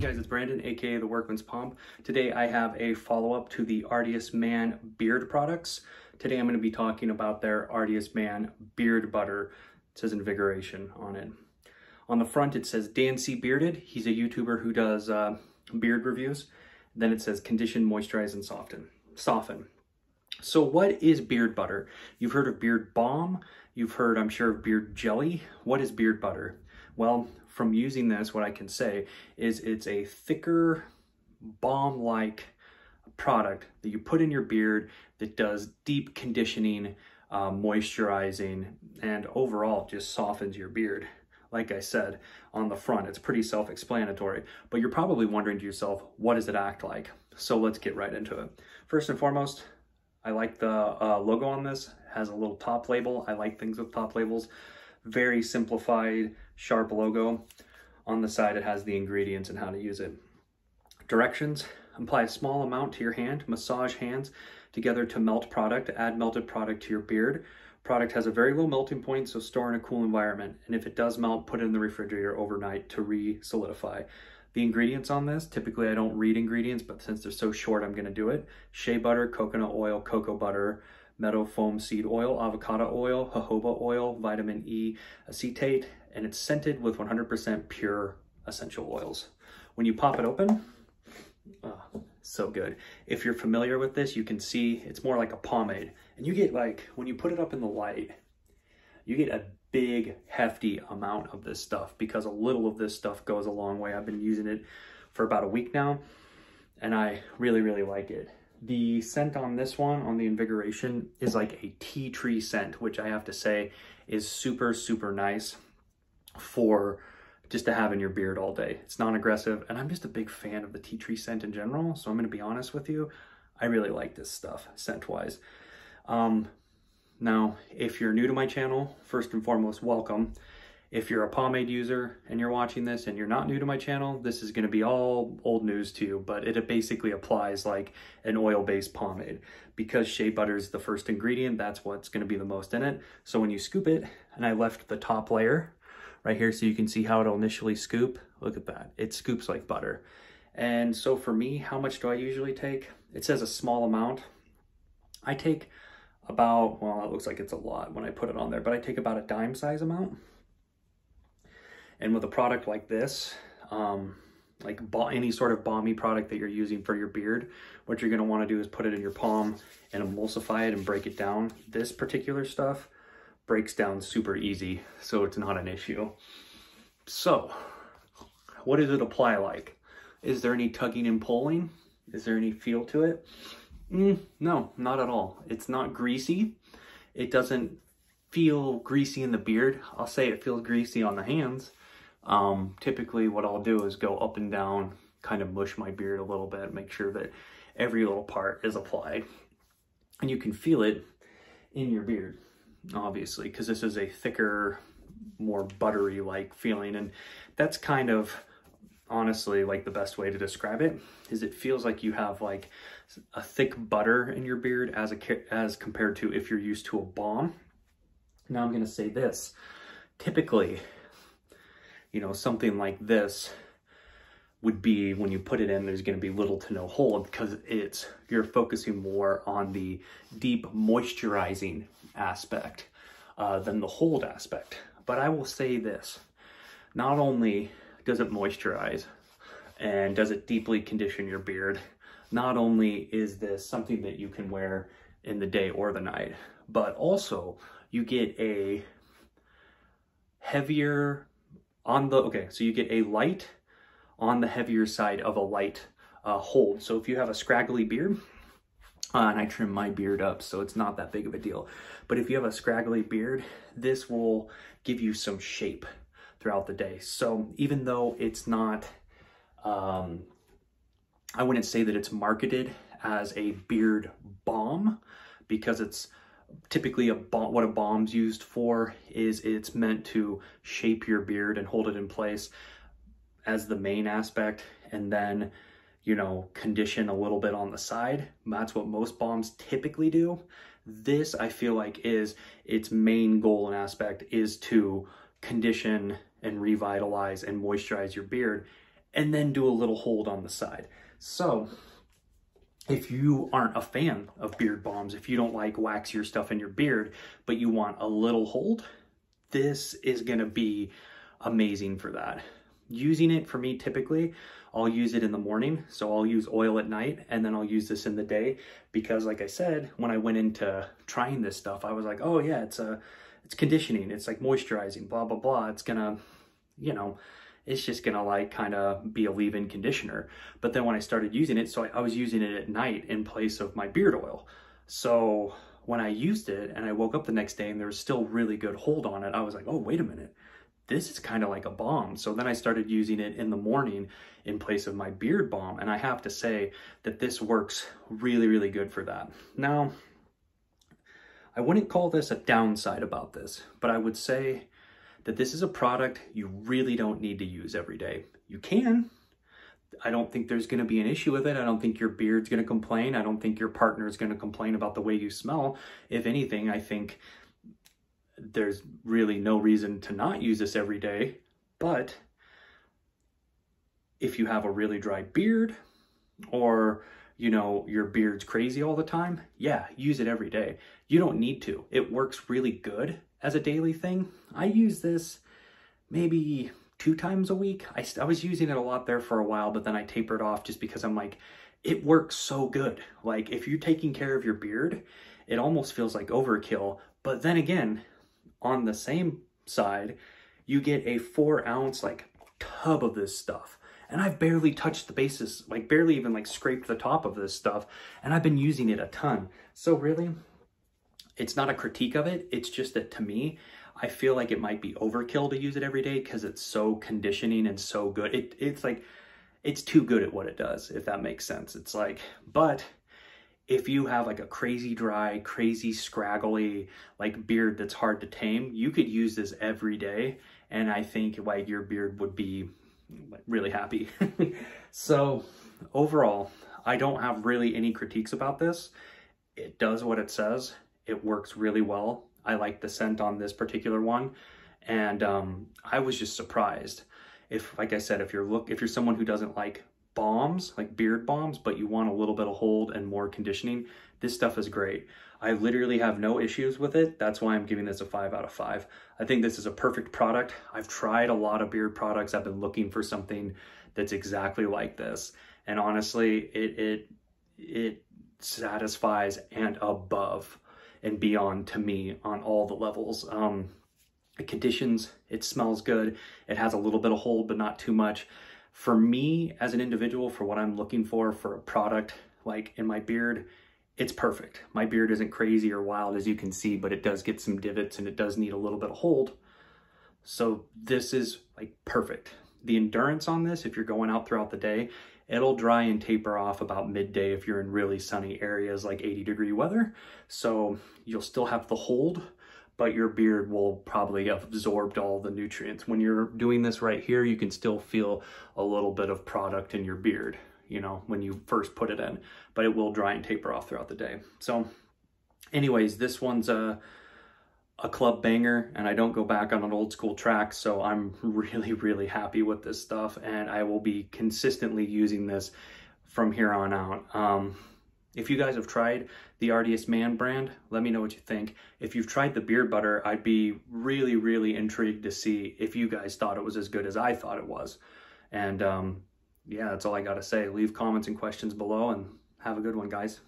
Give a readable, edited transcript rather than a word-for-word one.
guys, it's Brandon, aka the Workman's Pomp. Today I have a follow-up to the Artius Man beard products. Today I'm going to be talking about their Artius Man beard butter. It says invigoration on it. On the front it says Dan C. Bearded. He's a YouTuber who does beard reviews. Then it says condition, moisturize, and soften. So what is beard butter? You've heard of beard balm. You've heard, I'm sure, of beard jelly. What is beard butter? Well, from using this, what I can say is it's a thicker, balm-like product that you put in your beard that does deep conditioning, moisturizing, and overall just softens your beard. Like I said, on the front, it's pretty self-explanatory, but you're probably wondering to yourself, what does it act like? So let's get right into it. First and foremost, I like the logo on this. It has a little top label. I like things with top labels. Very simplified, sharp logo. On the side, it has the ingredients and how to use it. Directions: apply a small amount to your hand, massage hands together to melt product, add melted product to your beard. Product has a very low melting point, so store in a cool environment. And if it does melt, put it in the refrigerator overnight to re-solidify. The ingredients on this, typically I don't read ingredients, but since they're so short, I'm gonna do it. Shea butter, coconut oil, cocoa butter, meadow foam seed oil, avocado oil, jojoba oil, vitamin E acetate, and it's scented with 100% pure essential oils. When you pop it open, oh, so good. If you're familiar with this, you can see it's more like a pomade. And you get, like, when you put it up in the light, you get a big, hefty amount of this stuff because a little of this stuff goes a long way. I've been using it for about a week now, and I really, really like it. The scent on this one, on the invigoration, is like a tea tree scent, which I have to say is super, super nice for just to have in your beard all day. It's non-aggressive, and I'm just a big fan of the tea tree scent in general, so I'm gonna be honest with you, I really like this stuff, scent-wise. Now, if you're new to my channel, first and foremost, welcome. If you're a pomade user and you're watching this and you're not new to my channel, this is going to be all old news to you, but it basically applies like an oil-based pomade. Because shea butter is the first ingredient, that's what's going to be the most in it. So when you scoop it, and I left the top layer right here so you can see how it'll initially scoop. Look at that. It scoops like butter. And so for me, how much do I usually take? It says a small amount. I take about, well, it looks like it's a lot when I put it on there, but I take about a dime size amount. And with a product like this, like any sort of balmy product that you're using for your beard, what you're gonna wanna do is put it in your palm and emulsify it and break it down. This particular stuff breaks down super easy, so it's not an issue. So, what does it apply like? Is there any tugging and pulling? Is there any feel to it? No, not at all. It's not greasy. It doesn't feel greasy in the beard. I'll say it feels greasy on the hands. Typically what I'll do is go up and down, kind of mush my beard a little bit, make sure that every little part is applied. And you can feel it in your beard, obviously, because this is a thicker, more buttery-like feeling. And that's kind of, honestly, like the best way to describe it is it feels like you have like a thick butter in your beard as compared to if you're used to a balm. Now I'm going to say this. Typically, you know, something like this would be, when you put it in, there's going to be little to no hold because you're focusing more on the deep moisturizing aspect than the hold aspect. But I will say this, not only does it moisturize and does it deeply condition your beard, not only is this something that you can wear in the day or the night, but also you get a heavier so you get a light on the heavier side of a light hold. So if you have a scraggly beard, and I trim my beard up, so it's not that big of a deal, but if you have a scraggly beard, this will give you some shape throughout the day. So even though it's not, I wouldn't say that it's marketed as a beard balm, because it's typically what a balm's used for is it's meant to shape your beard and hold it in place as the main aspect, and then, you know, condition a little bit on the side. That's what most balms typically do. This, I feel like, is its main goal and aspect is to condition and revitalize and moisturize your beard and then do a little hold on the side. So if you aren't a fan of beard balms, if you don't like waxier stuff in your beard, but you want a little hold, this is gonna be amazing for that. Using it for me, typically, I'll use it in the morning. So I'll use oil at night, and then I'll use this in the day, because like I said, when I went into trying this stuff, I was like, oh yeah, it's conditioning. It's like moisturizing, blah, blah, blah. It's gonna, you know, it's just gonna like kind of be a leave-in conditioner. But then when I started using it, so I was using it at night in place of my beard oil. So when I used it and I woke up the next day and there was still really good hold on it, I was like, oh, wait a minute, this is kind of like a balm. So then I started using it in the morning in place of my beard balm. And I have to say that this works really, really good for that. Now, I wouldn't call this a downside about this, but I would say that this is a product you really don't need to use every day. You can. I don't think there's going to be an issue with it. I don't think your beard's going to complain. I don't think your partner is going to complain about the way you smell. If anything, I think there's really no reason to not use this every day. But if you have a really dry beard, or you know, your beard's crazy all the time, yeah, use it every day. You don't need to. It works really good as a daily thing. I use this maybe 2 times a week. I was using it a lot there for a while, but then I tapered off just because I'm like, it works so good. Like, if you're taking care of your beard, it almost feels like overkill. But then again, on the same side, you get a 4-ounce like tub of this stuff. And I've barely touched the bases, like barely even like scraped the top of this stuff. And I've been using it a ton. So really, it's not a critique of it. It's just that to me, I feel like it might be overkill to use it every day because it's so conditioning and so good. It's like, it's too good at what it does, if that makes sense. It's like, but if you have like a crazy dry, crazy scraggly like beard that's hard to tame, you could use this every day. And I think like your beard would be really happy. So overall, I don't have really any critiques about this. It does what it says. It works really well. I like the scent on this particular one. And I was just surprised. If, like I said, if you're someone who doesn't like balms, like beard balms, but you want a little bit of hold and more conditioning, this stuff is great. I literally have no issues with it. That's why I'm giving this a 5 out of 5. I think this is a perfect product. I've tried a lot of beard products. I've been looking for something that's exactly like this. And honestly, it satisfies and above and beyond to me on all the levels. It conditions, it smells good. It has a little bit of hold, but not too much. For me as an individual, for what I'm looking for a product like in my beard, it's perfect. My beard isn't crazy or wild, as you can see, but it does get some divots and it does need a little bit of hold. So this is like perfect. The endurance on this, if you're going out throughout the day, it'll dry and taper off about midday if you're in really sunny areas like 80-degree weather. So you'll still have the hold, but your beard will probably have absorbed all the nutrients. When you're doing this right here, you can still feel a little bit of product in your beard, you know, when you first put it in, but it will dry and taper off throughout the day. So anyways, this one's a club banger, and I don't go back on an old school track. So I'm really, really happy with this stuff, and I will be consistently using this from here on out. If you guys have tried the Artius Man brand, let me know what you think. If you've tried the beard butter, I'd be really, really intrigued to see if you guys thought it was as good as I thought it was. And yeah, that's all I got to say. Leave comments and questions below, and have a good one, guys.